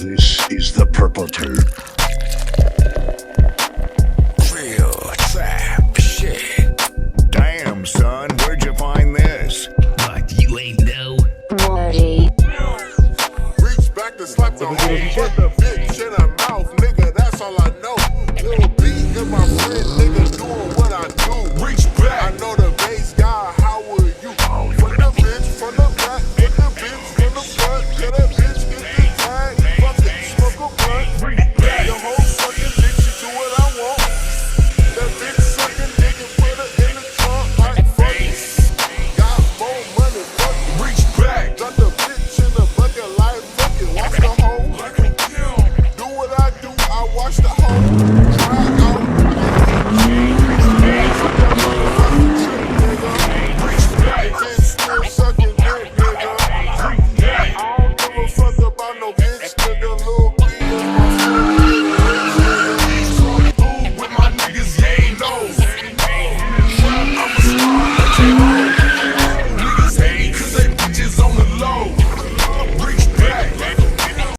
This is the purple tape. Real trap shit. Damn, son, where'd you find this? What, you ain't know? Morty. Reach back to slap the hole, put the bitch in her mouth, nigga, that's all I know. Little B and my friend, nigga, doing what I do. Reach back. I know the bass guy, how would you? From the bitch, from the back, put the bitch from the front, till that bitch get the tag, fuck it, smoke a blunt. Your whole fucking bitch, you do what I want. That bitch sucking dick and put her in the trunk, like fuck it. Got more money, fuck it. Reach back. Drop the bitch in the bucket like fuck it. Watch the hoe. Do what I do, I watch the hoe. Try out. Bitch still sucking dick, nigga. I don't give a fuck about no bitch, nigga.